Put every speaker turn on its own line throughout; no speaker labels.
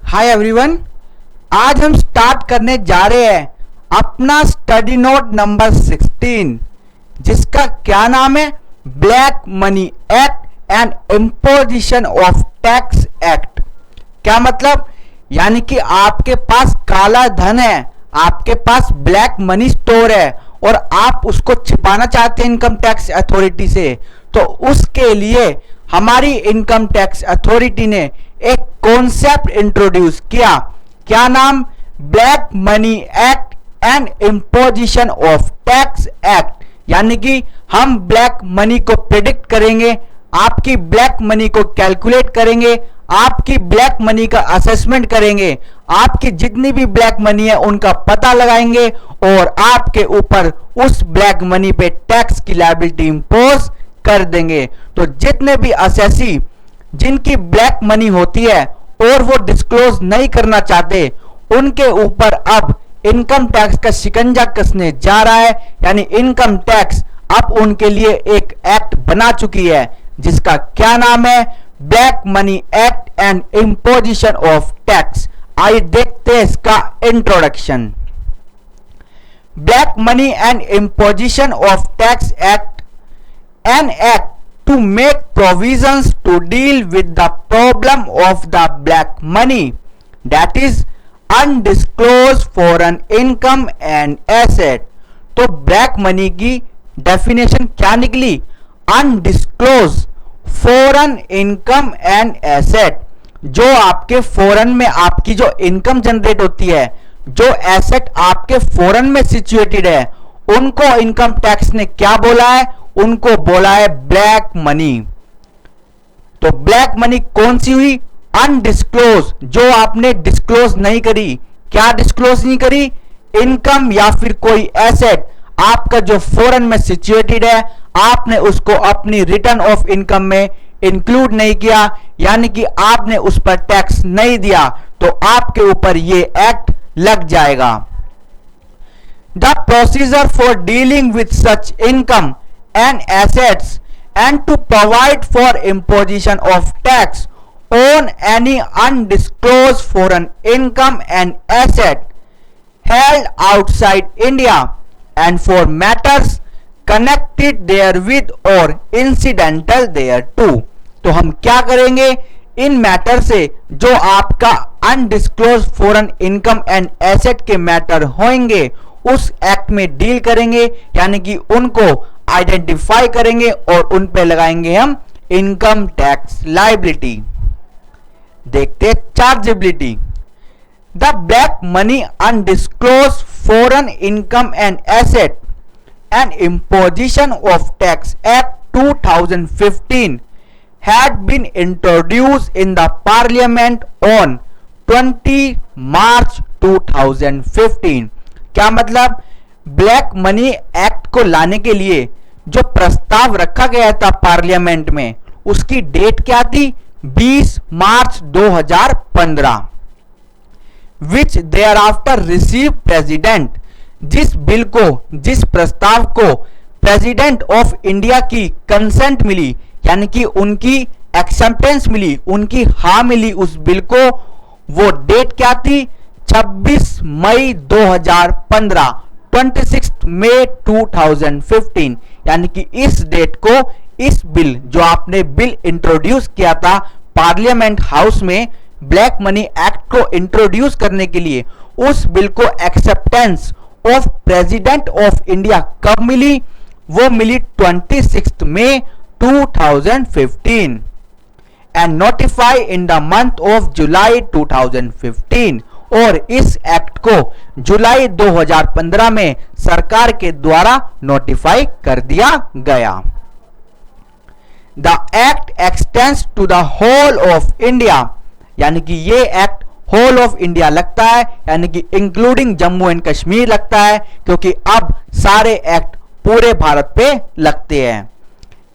Hi everyone, आज हम start करने जा रहे हैं अपना स्टडी नोट नंबर 16 जिसका क्या नाम है, black money act and imposition of tax act. क्या मतलब, यानी कि आपके पास काला धन है, आपके पास ब्लैक मनी स्टोर है और आप उसको छिपाना चाहते हैं इनकम टैक्स अथॉरिटी से, तो उसके लिए हमारी इनकम टैक्स अथॉरिटी ने एक कॉन्सेप्ट इंट्रोड्यूस किया। क्या नाम, black money act and imposition of tax act. यानी कि हम ब्लैक मनी को प्रिडिक्ट करेंगे, आपकी ब्लैक मनी को कैलकुलेट करेंगे, आपकी ब्लैक मनी का असेसमेंट करेंगे, आपकी जितनी भी ब्लैक मनी है उनका पता लगाएंगे और आपके ऊपर उस ब्लैक मनी पे टैक्स की लायबिलिटी इंपोज कर देंगे। तो जितने भी असेसी जिनकी ब्लैक मनी होती है और वो डिस्क्लोज नहीं करना चाहते, उनके ऊपर अब इनकम टैक्स का शिकंजा कसने जा रहा है। यानी इनकम टैक्स अब उनके लिए एक एक्ट बना चुकी है जिसका क्या नाम है, black money act and imposition of tax. आइए देखते हैं इसका introduction. Black money and imposition of tax act, an act to make provisions to deal with the problem of the black money that is undisclosed foreign income and asset। तो black money की definition क्या निकली, undisclosed foreign income and asset. जो आपके foreign में आपकी जो income generate होती है, जो एसेट आपके फॉरेन में सिचुएटेड है, उनको इनकम टैक्स ने क्या बोला है, उनको बोला है ब्लैक मनी। तो ब्लैक मनी कौन सी हुई, अनडिस्क्लोज, जो आपने डिस्क्लोज नहीं करी। क्या डिस्क्लोज नहीं करी, इनकम या फिर कोई एसेट आपका जो फॉरेन में सिचुएटेड है, आपने उसको अपनी रिटर्न ऑफ इनकम में इंक्लूड नहीं किया, यानी कि आपने उस पर टैक्स नहीं दिया, तो आपके ऊपर ये एक्ट लग जाएगा। The procedure for dealing with such income and assets and to provide for imposition of tax on any undisclosed foreign income and asset held outside India and for matters connected therewith or incidental thereto। तो हम क्या करेंगे, इन matter से जो आपका undisclosed foreign income and asset के matter होंगे उस एक्ट में डील करेंगे, यानी कि उनको आइडेंटिफाई करेंगे और उन पे लगाएंगे हम इनकम टैक्स लायबिलिटी। देखते chargeability. The black money undisclosed foreign income and asset and imposition of tax act 2015 had been introduced in the parliament on 20 March 2015। क्या मतलब, ब्लैक मनी एक्ट को लाने के लिए जो प्रस्ताव रखा गया था पार्लियामेंट में, उसकी डेट क्या थी, 20 मार्च 2015। Which there after receive president, जिस बिल को, जिस प्रस्ताव को प्रेसिडेंट ऑफ इंडिया की कंसेंट मिली, यानी कि उनकी एक्सेप्टेंस मिली, उनकी हाँ मिली उस बिल को। वो डेट क्या थी, 26 मई 2015, 26 मई 2015। यानी कि इस डेट को, इस बिल जो आपने बिल इंट्रोड्यूस किया था पार्लियामेंट हाउस में ब्लैक मनी एक्ट को इंट्रोड्यूस करने के लिए, उस बिल को acceptance of president of India कब मिली, वो मिली 26 मई 2015 and notify in the month of July 2015। और इस एक्ट को जुलाई 2015 में सरकार के द्वारा नोटिफाई कर दिया गया। The act extends to the whole of India, यानी कि ये एक्ट होल ऑफ इंडिया लगता है, यानी कि इंक्लूडिंग जम्मू एंड कश्मीर लगता है, क्योंकि अब सारे एक्ट पूरे भारत पे लगते हैं।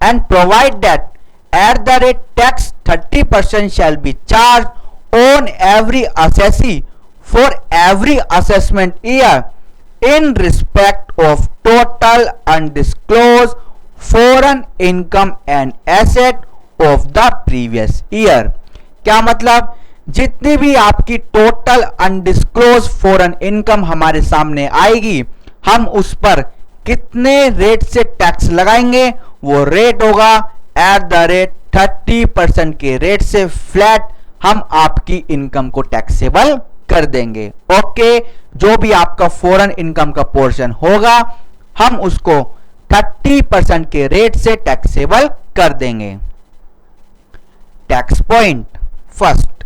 And provide that at the rate tax 30% shall be charge on every assessee for every assessment year in respect of total undisclosed foreign income and asset of the previous year। क्या मतलब, जितनी भी आपकी total undisclosed foreign income हमारे सामने आएगी, हम उस पर कितने रेट से टैक्स लगाएंगे? वो रेट होगा एट द रेट 30% के रेट से फ्लैट हम आपकी इनकम को टैक्सेबल कर देंगे। ओके, जो भी आपका फॉरेन इनकम का पोर्शन होगा हम उसको 30% के रेट से टैक्सेबल कर देंगे। Tax point first,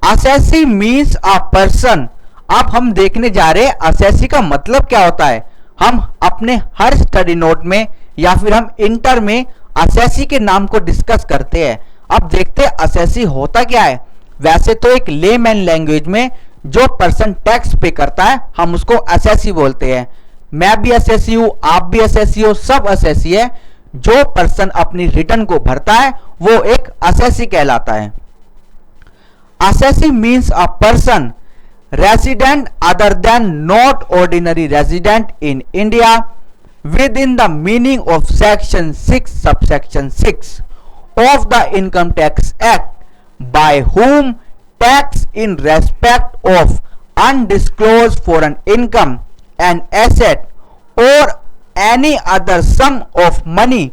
assessee means a person. अब हम देखने जा रहे हैं असेसी का मतलब क्या होता है। हम अपने हर स्टडी नोट में या फिर हम इंटर में असेसी के नाम को डिस्कस करते हैं। अब देखते हैं असेसी होता क्या है। वैसे तो एक लेमैन लैंग्वेज में जो पर्सन टैक्स पे करता है हम उसको असेसी बोलते हैं। मैं भी असेसी हूं, आप भी असेसी हो, सब असेसी है। जो पर्सन अपनी रिटर्न को भरता है वो एक असेसी कहलाता है। Assessee means a person resident other than not ordinary resident in India within the meaning of section 6 subsection 6 of the Income Tax Act by whom tax in respect of undisclosed foreign income, an asset or any other sum of money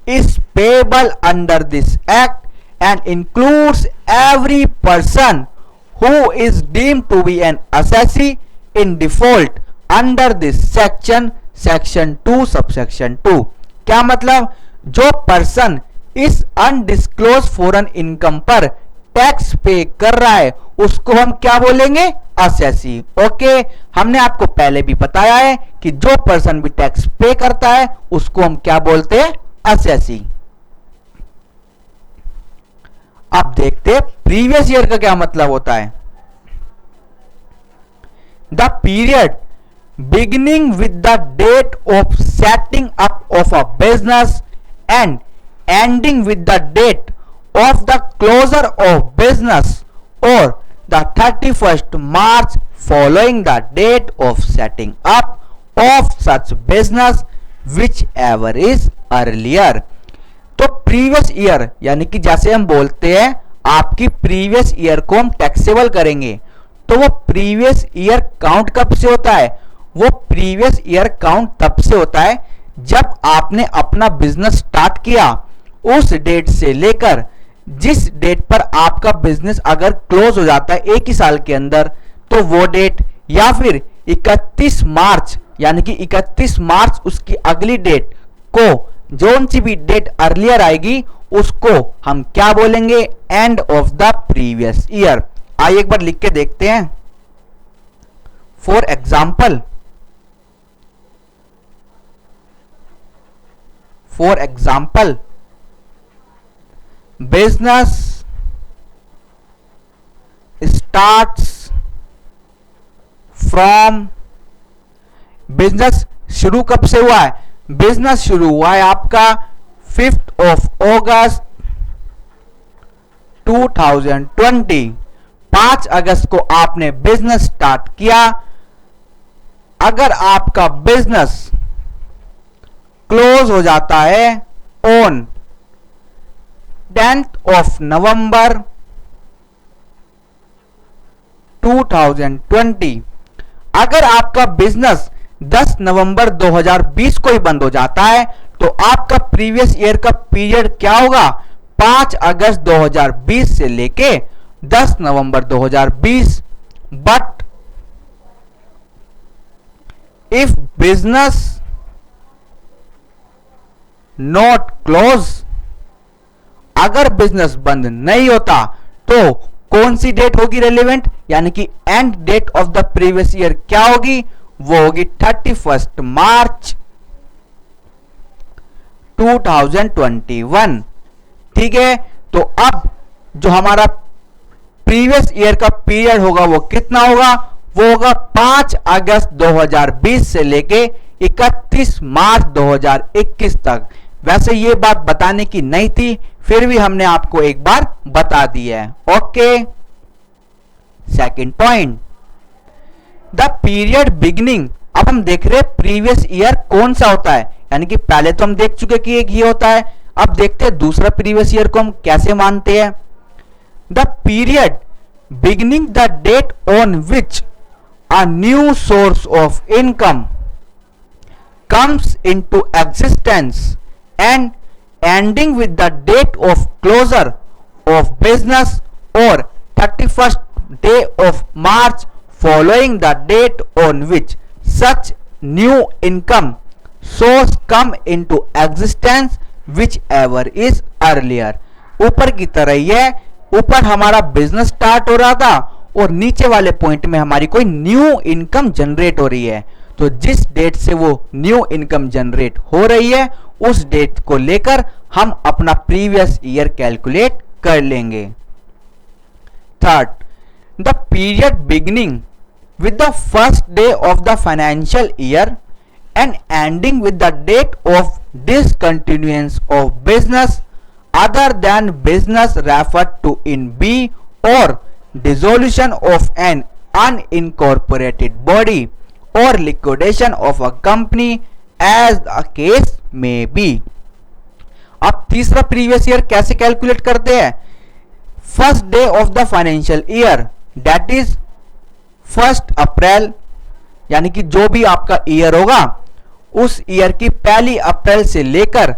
is payable under this act and includes every person who is deemed to be an assessee in default under this section section 2 subsection 2। क्या मतलब? जो person इस undisclosed foreign income पर tax पे कर रहा है उसको हम क्या बोलेंगे? असेसी। ओके, हमने आपको पहले भी बताया है कि जो पर्सन भी टैक्स पे करता है उसको हम क्या बोलते हैं? असेसी। अब देखते हैं प्रीवियस ईयर का क्या मतलब होता है। The period beginning with the date of setting up of a business and ending with the date of the closure of business और the 31st March following the date of setting up of such business which ever is earlier. तो previous year यानी कि जैसे हम बोलते हैं आपकी previous year को हम टैक्सेबल करेंगे, तो वो प्रीवियस ईयर काउंट कब से होता है? वो प्रीवियस ईयर काउंट तब से होता है जब आपने अपना बिजनेस स्टार्ट किया उस डेट से लेकर जिस डेट पर आपका बिजनेस अगर क्लोज हो जाता है एक ही साल के अंदर, तो वो डेट या फिर 31 मार्च यानी कि 31 मार्च उसकी अगली डेट को जोन सी भी डेट अर्लियर आएगी उसको हम क्या बोलेंगे? End of the previous year. आइए एक बार लिख के देखते हैं। For example business starts from, business शुरू कब से हुआ है? बिजनेस शुरू हुआ है आपका 5th of August 2020। 5 अगस्त को आपने बिजनेस स्टार्ट किया। अगर आपका बिजनेस क्लोज हो जाता है ऑन 10th of November 2020, अगर आपका बिजनेस 10 नवंबर 2020 को ही बंद हो जाता है तो आपका प्रीवियस ईयर का पीरियड क्या होगा? 5 अगस्त 2020 से लेके 10 नवंबर 2020। But if business not close, अगर बिजनेस बंद नहीं होता तो कौन सी डेट होगी रेलेवेंट? यानी कि end date of the previous year क्या होगी? वो होगी 31 मार्च 2021। ठीक है, तो अब जो हमारा प्रीवियस ईयर का पीरियड होगा वो कितना होगा? वो होगा 5 अगस्त 2020 से लेके 31 मार्च 2021 तक। वैसे ये बात बताने की नहीं थी, फिर भी हमने आपको एक बार बता दी है। Okay, second point, the period beginning. अब हम देख रहे हैं प्रीवियस ईयर कौन सा होता है, यानी कि पहले तो हम देख चुके कि एक ये होता है। अब देखते हैं दूसरा प्रीवियस ईयर को हम कैसे मानते हैं। The period beginning the date on which a new source of income comes into existence and ending with the date of closure of business or 31st day of March following the date on which such new income source come into existence whichever is earlier. ऊपर की तरह यह ऊपर हमारा business start हो रहा था और नीचे वाले पॉइंट में हमारी कोई न्यू इनकम जनरेट हो रही है, तो जिस डेट से वो न्यू इनकम जनरेट हो रही है उस डेट को लेकर हम अपना प्रीवियस ईयर कैलकुलेट कर लेंगे. Third, the period beginning with the first day of the financial year and ending with the date of discontinuance of business other than business referred to in B or dissolution of an unincorporated body or liquidation of a company as the case may be. अब तीसरा previous year कैसे calculate करते हैं? First day of the financial year that is 1 अप्रैल, यानी कि जो भी आपका ईयर होगा उस ईयर की 1 अप्रैल से लेकर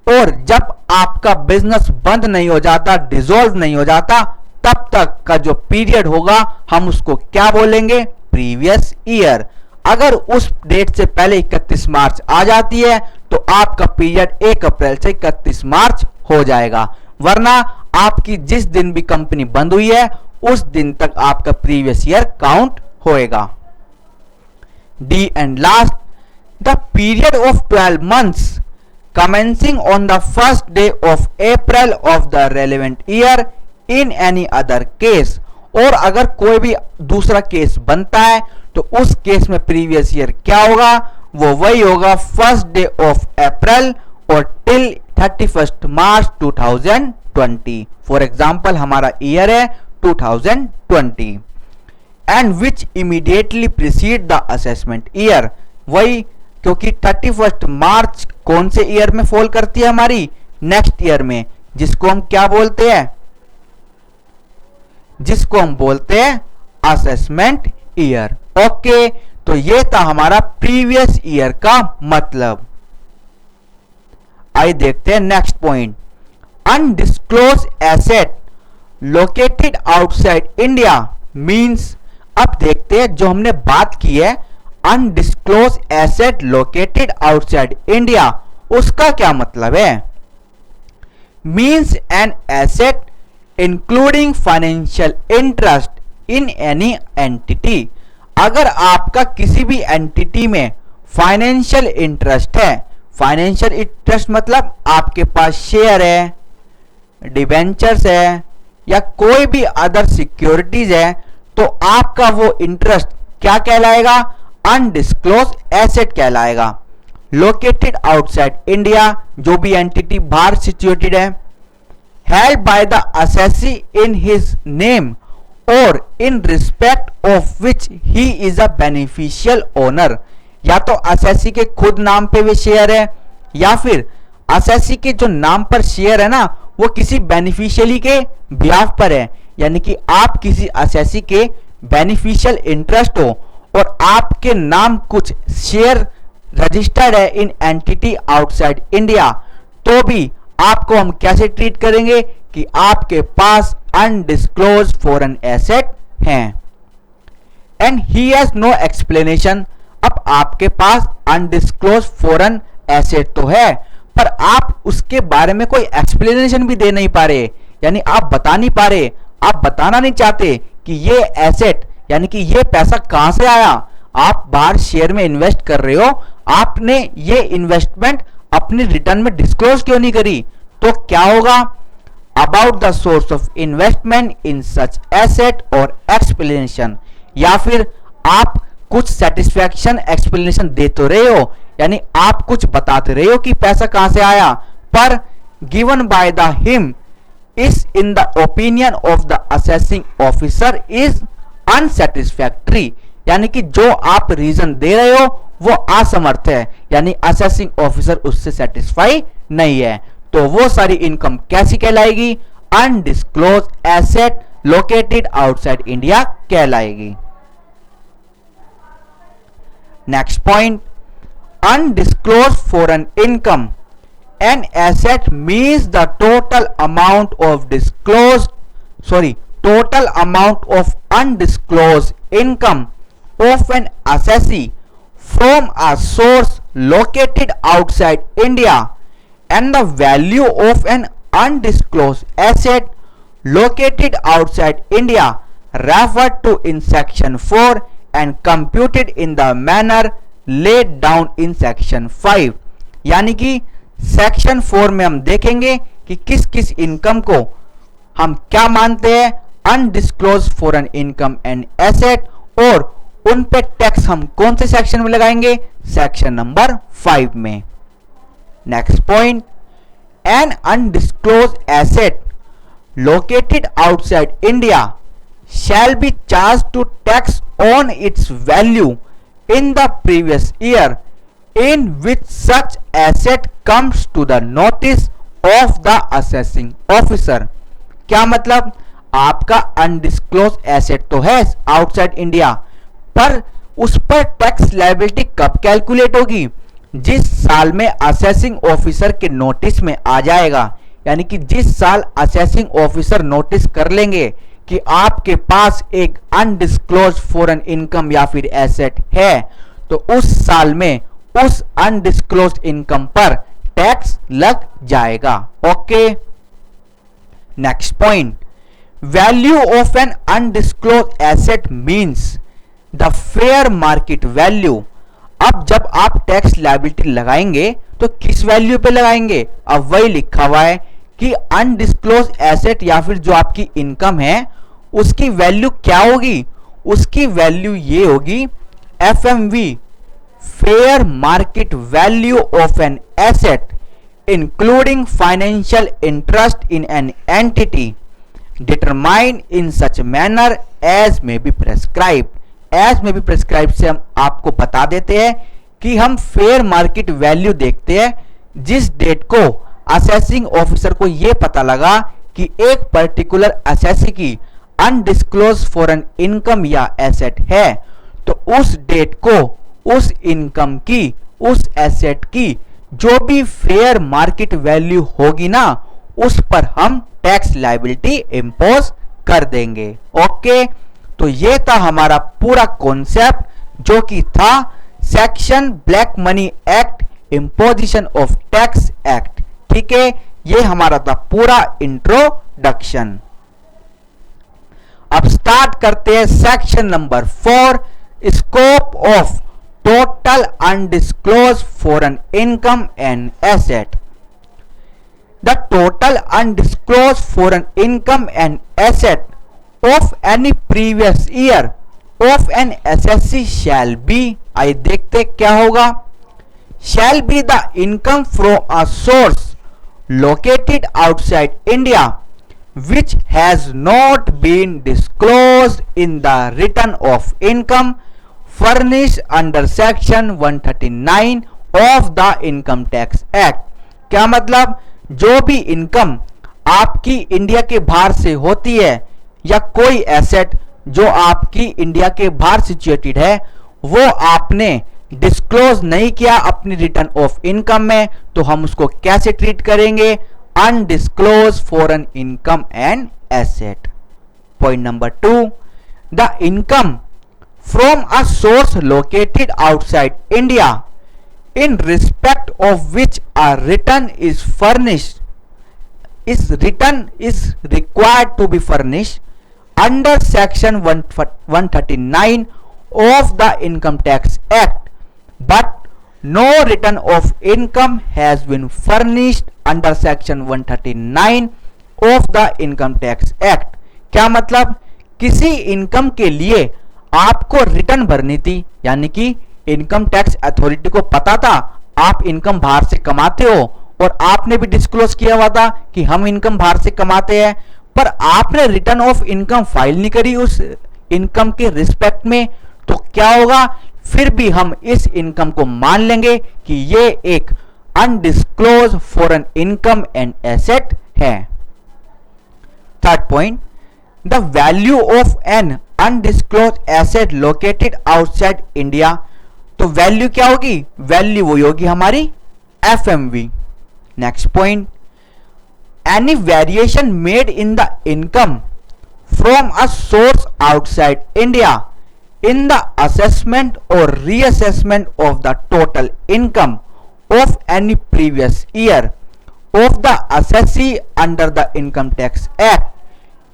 और जब आपका बिजनेस बंद नहीं हो जाता, डिसॉल्व नहीं हो जाता, तब तक का जो पीरियड होगा हम उसको क्या बोलेंगे? Previous year. अगर उस डेट से पहले 31 मार्च आ जाती है तो आपका पीरियड 1 अप्रैल से 31 मार्च हो जाएगा, वरना आपकी जिस दिन भी कंपनी बंद हुई है उस दिन तक आपका प्रीवियस ईयर काउंट होएगा. D and last, the period of 12 months commencing on the first day of April of the relevant year in any other case. और अगर कोई भी दूसरा केस बनता है तो उस केस में प्रीवियस ईयर क्या होगा? वो वही होगा 1st day of April और till 31st March 2020. For example हमारा ईयर है 2020 and which immediately preceded the assessment year. वही, क्योंकि 31 मार्च कौन से ईयर में फॉल करती है? हमारी नेक्स्ट ईयर में, जिसको हम क्या बोलते हैं? जिसको हम बोलते हैं असेसमेंट ईयर. ओके, तो ये था हमारा प्रीवियस ईयर का मतलब. आइए देखते हैं next point. Undisclosed asset located outside India means. अब देखते हैं जो हमने बात की है undisclosed asset located outside India, उसका क्या मतलब है? Means N asset including financial interest in any entity. अगर आपका किसी भी एंटिटी में फाइनेंशियल इंटरेस्ट है, फाइनेंशियल इंटरेस्ट मतलब आपके पास शेयर है, डिबेंचर्स है या कोई भी अदर सिक्योरिटीज है, तो आपका वो इंटरेस्ट क्या कहलाएगा? अनडिस्क्लोज एसेट कहलाएगा. लोकेटेड आउटसाइड इंडिया, जो भी एंटिटी बाहर सिचुएटेड है, held by the assessee in his name और in respect of which he is a beneficial owner. या तो असेसी के खुद नाम पे वे शेयर है या फिर असेसी के जो नाम पर शेयर है ना वो किसी बेनिफिशियली के बिहाफ पर है, यानी कि आप किसी असेसी के बेनिफिशियल इंटरेस्ट हो और आपके नाम कुछ शेयर रजिस्टर्ड है इन एंटिटी आउटसाइड इंडिया, तो भी आपको हम कैसे ट्रीट करेंगे कि आपके पास अनडिस्क्लोज फॉरेन एसेट हैं and he has no explanation. अब आपके पास अनडिस्क्लोज फॉरेन एसेट तो है पर आप उसके बारे में कोई एक्सप्लेनेशन भी दे नहीं पा रहे, यानी आप बता नहीं पा रहे, आप बताना नहीं चाहते कि ये एसेट यानी कि ये पैसा कहां से आया. आप बाहर शेयर में इन्वेस्ट कर रहे हो, आपने ये इन्वेस्टमेंट अपनी रिटर्न में डिस्क्लोज क्यों नहीं करी? तो क्या होगा? About the source of investment in such asset और एक्सप्लेनेशन, या फिर आप कुछ सेटिस्फैक्शन एक्सप्लेनेशन दे तो रहे हो, यानी आप कुछ बताते रहे हो कि पैसा कहां से आया, पर given by the him is in the opinion of the assessing officer is unsatisfactory, यानी कि जो आप रीजन दे रहे हो वो असमर्थ है, यानी असेसिंग ऑफिसर उससे सेटिस्फाई नहीं है. तो वो सारी इनकम कैसी कहलाएगी? Undisclosed asset located outside India कहलाएगी। Next point, undisclosed foreign income and asset means the total amount of undisclosed income of an assessee from a source located outside India and the value of an undisclosed asset located outside India referred to in section 4 and computed in the manner laid down in section 5। यानी कि section 4 में हम देखेंगे कि किस किस income को हम क्या मानते हैं undisclosed foreign income and asset, और उन पे टैक्स हम कौन से सेक्शन में लगाएंगे, सेक्शन नंबर 5 में। Next point, an undisclose asset located outside India shall be charged to tax on its value in the previous year in which such asset comes to the notice of the assessing officer। क्या मतलब, आपका undisclosed asset तो है outside India, पर उस पर tax liability कब calculate होगी, जिस साल में असेसिंग ऑफिसर के नोटिस में आ जाएगा। यानी कि जिस साल असेसिंग ऑफिसर नोटिस कर लेंगे कि आपके पास एक अनडिस्क्लोज फॉरेन इनकम या फिर एसेट है, तो उस साल में उस अनडिस्क्लोज इनकम पर टैक्स लग जाएगा। Okay, next point, value of an undisclose asset means the fair market value. अब जब आप टैक्स लायबिलिटी लगाएंगे तो किस वैल्यू पे लगाएंगे, अब वही लिखा हुआ है कि अनडिस्क्लोज एसेट या फिर जो आपकी इनकम है उसकी वैल्यू क्या होगी, उसकी वैल्यू ये होगी FMV, fair market value of an asset including financial interest in an entity determine in such manner as may be prescribe. As में भी प्रेस्क्राइब से हम आपको बता देते हैं कि हम फेयर मार्केट वैल्यू देखते हैं जिस डेट को असेसिंग ऑफिसर को यह पता लगा कि एक पर्टिकुलर असेसी की अनडिस्क्लोज फॉरेन इनकम या एसेट है, तो उस डेट को उस इनकम की, उस एसेट की जो भी फेयर मार्केट वैल्यू होगी ना, उस पर हम टैक्स लायबिलिटी इंपोज कर देंगे। ओके, तो ये था हमारा पूरा कॉन्सेप्ट जो कि था section black money act, imposition of tax act. ठीक है, ये हमारा था पूरा इंट्रोडक्शन। अब स्टार्ट करते हैं section number 4, scope of total undisclosed foreign income and asset. The total undisclosed foreign income and asset of any previous year of an assessee shall be, आइए देखते क्या होगा, shall be the income from a source located outside India which has not been disclosed in the return of income furnished under section 139 of the income tax act। क्या मतलब, जो भी income आपकी India के बाहर से होती है या कोई एसेट जो आपकी इंडिया के बाहर सिचुएटेड है, वो आपने डिस्क्लोज नहीं किया अपनी रिटर्न ऑफ इनकम में, तो हम उसको कैसे ट्रीट करेंगे, undisclose foreign income and asset. Point number 2, the income from a source located outside India in respect of which a return is furnished, इस return is required to be furnished under section 139 of the income tax act, but no return of income has been furnished under section 139 of the income tax act। क्या मतलब, किसी income के लिए आपको return भरनी थी, यानी कि इनकम टैक्स अथॉरिटी को पता था आप इनकम बाहर से कमाते हो और आपने भी डिस्क्लोज किया हुआ था कि हम इनकम बाहर से कमाते हैं, पर आपने रिटर्न ऑफ इनकम फाइल नहीं करी उस इनकम के रिस्पेक्ट में, तो क्या होगा, फिर भी हम इस इनकम को मान लेंगे कि ये एक undisclose foreign income and asset है। Third point, the value of an undisclose asset located outside India. तो वैल्यू क्या होगी, वैल्यू वही होगी हमारी FMV. Next point, any variation made in the income from a source outside India in the assessment or reassessment of the total income of any previous year of the assessee under the Income Tax Act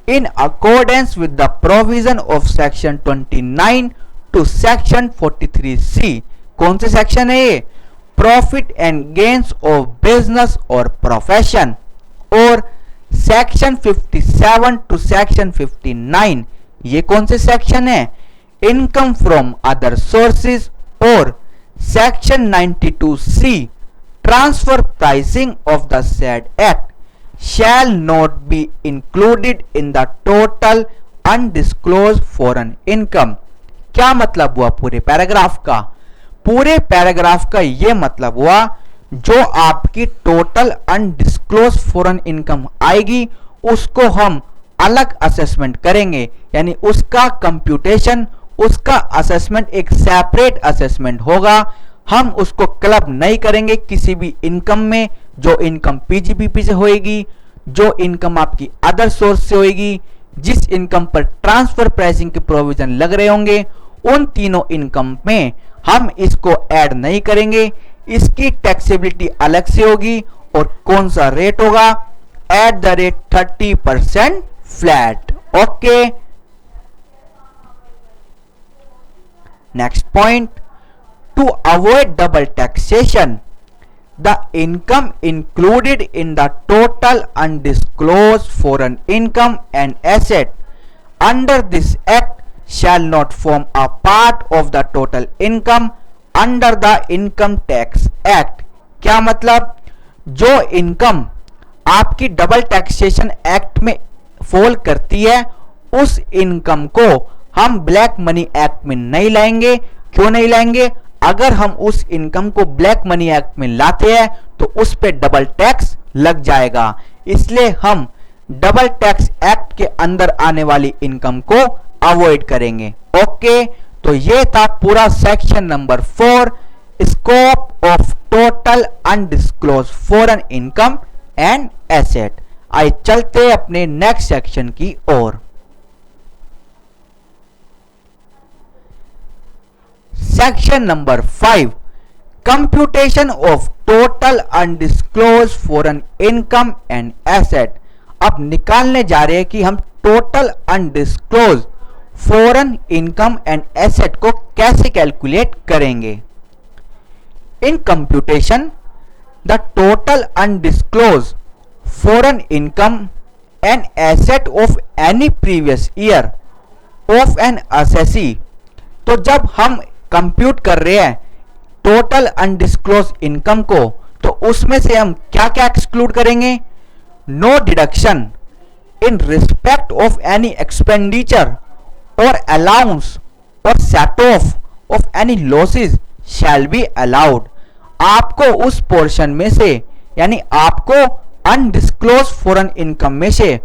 in accordance with the provision of section 29 to section 43C। कौन से section है ये, profit and gains of business और profession, और section 57 to section 59 ये कौन से section है, इनकम फ्रॉम अदर सोर्सेज, और section 92C transfer pricing of the said act shall not be included in the total undisclosed foreign income. क्या मतलब हुआ पूरे पैराग्राफ का, पूरे पैराग्राफ का ये मतलब हुआ जो आपकी टोटल अनडिस्क्लोज्ड फॉरेन इनकम आएगी उसको हम अलग असेसमेंट करेंगे, यानी उसका कंप्यूटेशन, उसका असेसमेंट एक सेपरेट असेसमेंट होगा। हम उसको क्लब नहीं करेंगे किसी भी इनकम में, जो इनकम पीजीपीपी से होएगी, जो इनकम आपकी अदर सोर्स से होएगी, जिस इनकम पर ट्रांसफर प्राइसिंग के प्रोविजन लग रहे होंगे, उन तीनों इनकम में हम इसको ऐड नहीं करेंगे। इसकी टैक्सेबिलिटी अलग से होगी, और कौन सा रेट होगा, at the rate 30% flat. Okay, next point, to avoid double taxation the income included in the total undisclosed foreign income and asset under this act shall not form a part of the total income under the income tax act। क्या मतलब, जो income आपकी double taxation act में fall करती है उस income को हम ब्लैक मनी एक्ट में नहीं लाएंगे। क्यों नहीं लाएंगे, अगर हम उस इनकम को ब्लैक मनी एक्ट में लाते हैं तो उस पे डबल टैक्स लग जाएगा, इसलिए हम डबल टैक्स एक्ट के अंदर आने वाली इनकम को अवॉइड करेंगे। ओके, तो ये था पूरा section number 4, scope of total undisclosed foreign income and asset. आइए चलते अपने नेक्स्ट सेक्शन की ओर। Section number 5, computation of total undisclosed foreign income and asset. अब निकालने जा रहे हैं कि हम total undisclosed foreign income and asset को कैसे कैलकुलेट करेंगे। In computation the total undisclosed foreign income and asset of any previous year of an assessee. तो जब हम कंप्यूट कर रहे हैं टोटल अनडिस्क्लोज इनकम को, तो उसमें से हम क्या क्या एक्सक्लूड करेंगे, no deduction in respect of any expenditure और अलाउंस और set off any losses shall be allowed. आपको उस पोर्शन में से, यानी आपको अनडिस्क्लोज फॉरेन इनकम में से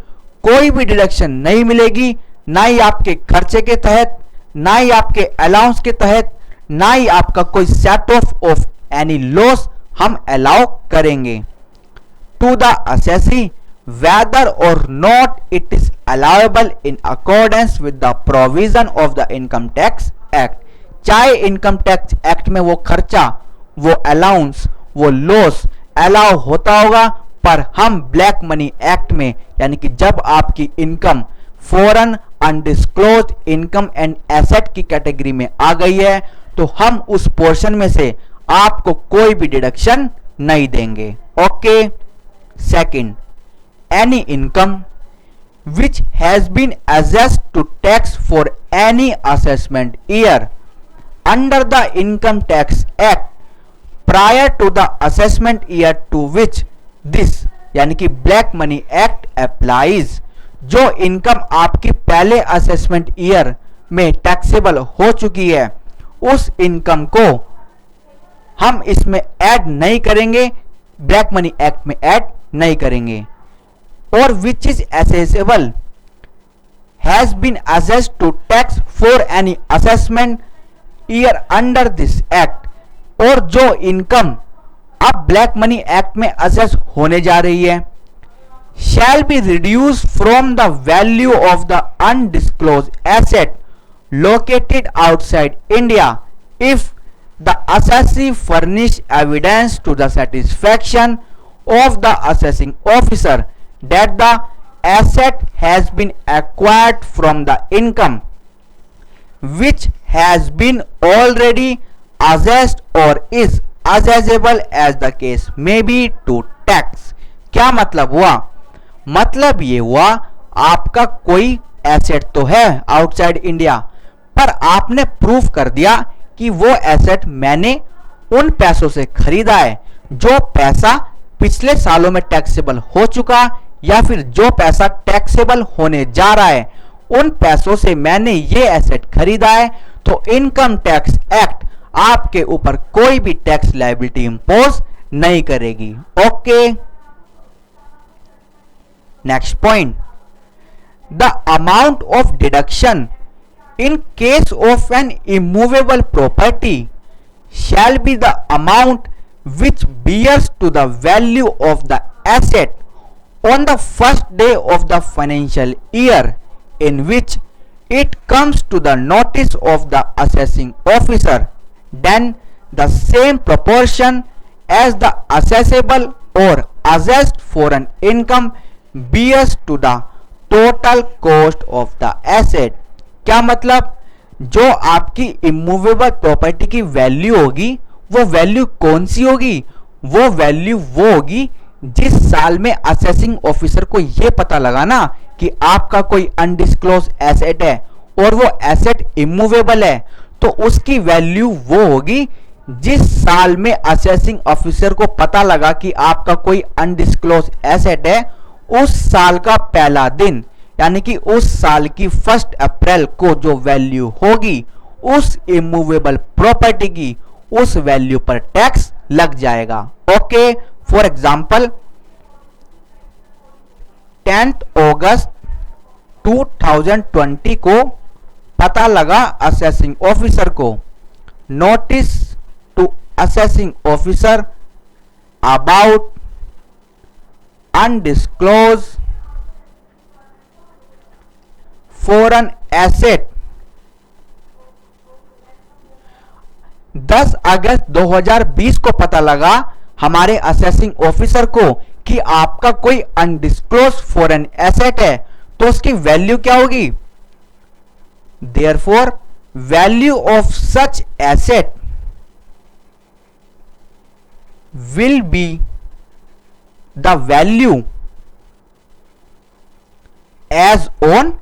कोई भी डिडक्शन नहीं मिलेगी, ना ही आपके खर्चे के तहत, ना ही आपके अलाउंस के तहत, ना ही आपका कोई सेट ऑफ एनी लॉस हम अलाउ करेंगे। To the assessee whether or not it is allowable in accordance with the provision of the income tax act। चाहे इनकम टैक्स एक्ट में वो खर्चा, वो अलाउंस, वो लॉस अलाउ होता होगा, पर हम ब्लैक मनी एक्ट में, यानी कि जब आपकी income foreign undisclosed income and asset की कैटेगरी में आ गई है, तो हम उस पोर्शन में से आपको कोई भी डिडक्शन नहीं देंगे। Okay, second, any income which has been assessed to tax for any assessment year under the Income Tax Act prior to the assessment year to which this यानी कि ब्लैक मनी एक्ट अप्लाइज। जो income आपकी पहले assessment year में taxable हो चुकी है, उस इनकम को हम इसमें ऐड नहीं करेंगे, ब्लैक मनी एक्ट में ऐड नहीं करेंगे। or which is assessable has been assessed to tax for any assessment year under this act, और जो इनकम अब ब्लैक मनी एक्ट में असेस होने जा रही है, shall be reduced from the value of the undisclosed asset located outside India if the assessee furnish evidence to the satisfaction of the assessing officer that the asset has been acquired from the income which has been already assessed or is assessable as the case may be to tax। क्या मतलब हुआ? मतलब ये हुआ आपका कोई asset तो है आउटसाइड इंडिया, पर आपने प्रूफ कर दिया कि वो एसेट मैंने उन पैसों से खरीदा है जो पैसा पिछले सालों में टैक्सेबल हो चुका, या फिर जो पैसा टैक्सेबल होने जा रहा है उन पैसों से मैंने ये एसेट खरीदा है, तो इनकम टैक्स एक्ट आपके ऊपर कोई भी टैक्स लायबिलिटी इंपोज नहीं करेगी। Okay, next point, the amount of deduction in case of an immovable property shall be the amount which bears to the value of the asset on the first day of the financial year in which it comes to the notice of the assessing officer, then the same proportion as the assessable or assessed foreign income bears to the total cost of the asset। क्या मतलब, जो आपकी immovable property की value होगी वो value कौन सी होगी? वो वैल्यू वो होगी जिस साल में असेसिंग ऑफिसर को ये पता लगा ना कि आपका कोई अनडिस्क्लोज एसेट है और वो एसेट इमूवेबल है, तो उसकी वैल्यू वो होगी जिस साल में असेसिंग ऑफिसर को पता लगा कि आपका कोई अनडिस्क्लोज एसेट है, उस साल का पहला दिन, यानी कि उस साल की 1 अप्रैल को जो वैल्यू होगी उस इमूवेबल प्रॉपर्टी की उस वैल्यू पर टैक्स लग जाएगा। ओके, फॉर एग्जांपल 10 अगस्त 2020 को पता लगा असेसिंग ऑफिसर को, notice to assessing officer about undisclose foreign asset. 10 अगस्त 2020 को पता लगा हमारे असेसिंग ऑफिसर को कि आपका कोई अनडिस्क्लोज फॉरेन एसेट है, तो उसकी वैल्यू क्या होगी? Therefore value of such asset will be the value as on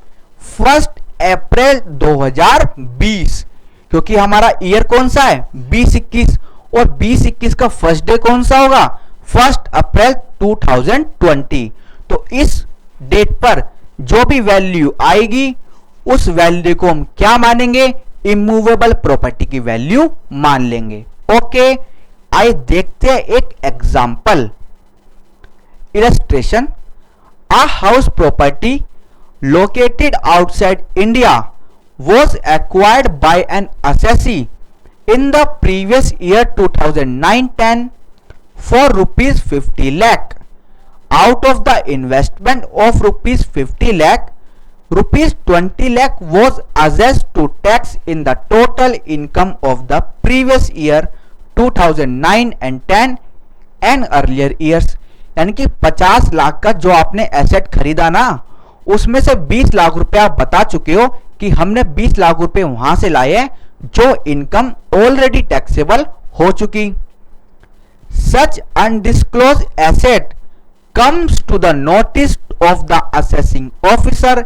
1 April 2020, क्योंकि हमारा ईयर कौन सा है 2021, और 2021 का फर्स्ट डे कौन सा होगा 1 अप्रैल 2020। तो इस डेट पर जो भी वैल्यू आएगी उस वैल्यू को हम क्या मानेंगे? इमूवेबल प्रॉपर्टी की वैल्यू मान लेंगे। ओके, आइए देखते हैं एक example illustration. A house property located outside India was acquired by an assessee in the previous year 2009-10 for rupees 50 lakh. Out of the investment of rupees 50 lakh, rupees 20 lakh was assessed to tax in the total income of the previous year 2009 and 10 and earlier years। यानी कि 50 लाख का जो आपने asset खरीदा ना, उसमें से 20 लाख रुपए आप बता चुके हो कि हमने 20 लाख रुपए वहां से लाए हैं जो इनकम ऑलरेडी टैक्सेबल हो चुकी। Such undisclose asset comes to the notice of the assessing officer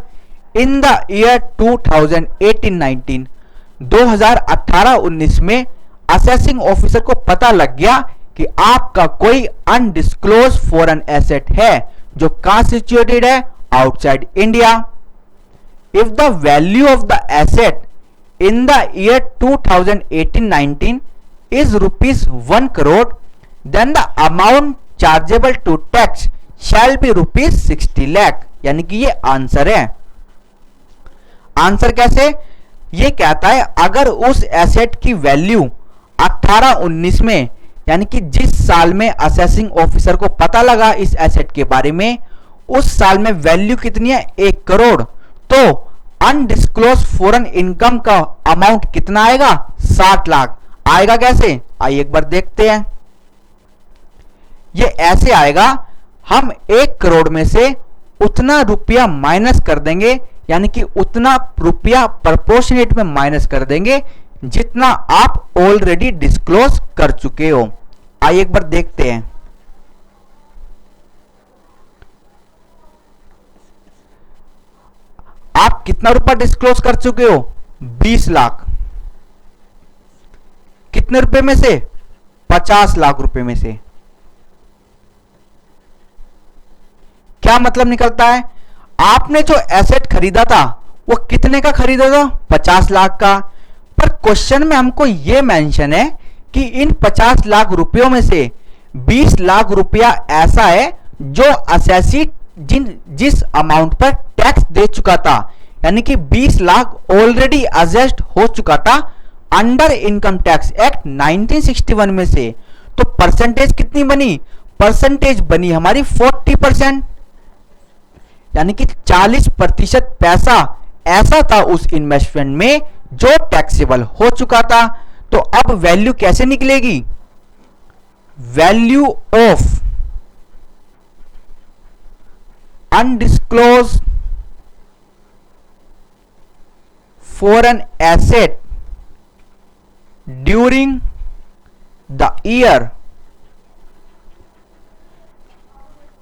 in the year 2018-19। 2018-19 में असेसिंग ऑफिसर को पता लग गया कि आपका कोई अनडिस्क्लोज फॉरेन एसेट है जो कहां सिचुएटेड है outside India। If the value of the asset in the year 2018-19 is rupees 1 crore, then the amount chargeable to tax shall be ₹60 lakh, यानी कि ये आंसर है। आंसर कैसे? ये कहता है अगर उस एसेट की वैल्यू 18-19 में, यानी कि जिस साल में असेसिंग ऑफिसर को पता लगा इस एसेट के बारे में, उस साल में वैल्यू कितनी है 1 करोड़, तो अनडिस्क्लोज फॉरेन इनकम का अमाउंट कितना आएगा 60 लाख। आएगा कैसे? आइए एक बार देखते हैं। ये ऐसे आएगा, हम 1 करोड़ में से उतना रुपया माइनस कर देंगे, यानी कि उतना रुपया प्रोपोर्शनेट में माइनस कर देंगे जितना आप ऑलरेडी डिस्क्लोज कर चुके हो। आइए एक बार देखते हैं। आप कितना रुपया डिस्क्लोज कर चुके हो? 20 लाख। कितने रुपए में से? 50 लाख रुपए में से। क्या मतलब निकलता है? आपने जो एसेट खरीदा था वो कितने का खरीदा था? 50 लाख का। पर क्वेश्चन में हमको यह मेंशन है कि इन 50 लाख रुपयों में से 20 लाख रुपया ऐसा है जो असेसी जिस अमाउंट पर टैक्स दे चुका था, यानी कि 20 लाख ऑलरेडी असेस्ड हो चुका था अंडर इनकम टैक्स एक्ट 1961 में से। तो परसेंटेज कितनी बनी? परसेंटेज बनी हमारी 40%, यानी कि 40% पैसा ऐसा था उस इन्वेस्टमेंट में जो टैक्सेबल हो चुका था। तो अब वैल्यू कैसे निकलेगी? Value of undisclosed foreign asset during the year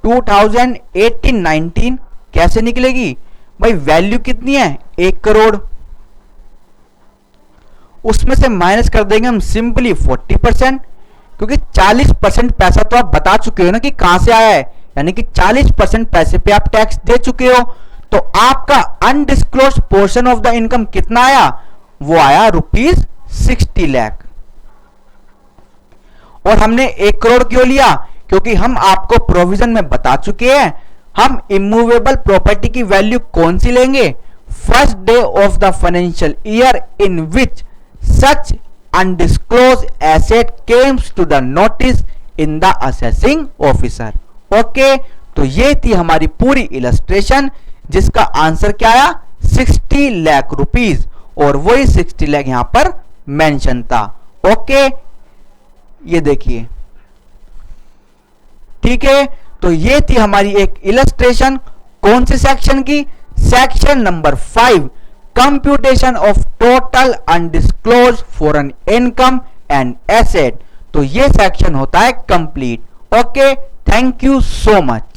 2018-19 कैसे निकलेगी? भाई वैल्यू कितनी है? 1 करोड़। उसमें से माइनस कर देंगे हम सिंपली 40%, क्योंकि 40% पैसा तो आप बता चुके हो ना कि कहां से आया है, यानी कि 40% पैसे पे आप टैक्स दे चुके हो। तो आपका undisclosed portion of the income कितना आया? वो आया ₹60 लाख। और हमने 1 करोड़ क्यों लिया? क्योंकि हम आपको प्रोविजन में बता चुके हैं हम इमूवेबल प्रॉपर्टी की वैल्यू कौन सी लेंगे? First day of the financial year in which such undisclose asset comes to the notice in the assessing officer. Okay, तो ये थी हमारी पूरी इलस्ट्रेशन जिसका आंसर क्या आया? 60 लाख रुपीस, और वही 60 लाख यहां पर मेंशन था। ओके, ये देखिए, ठीक है। तो ये थी हमारी एक इलस्ट्रेशन कौन से सेक्शन की? Section number 5, computation of total undisclosed foreign income and asset. तो ये सेक्शन होता है complete. Okay, thank you so much.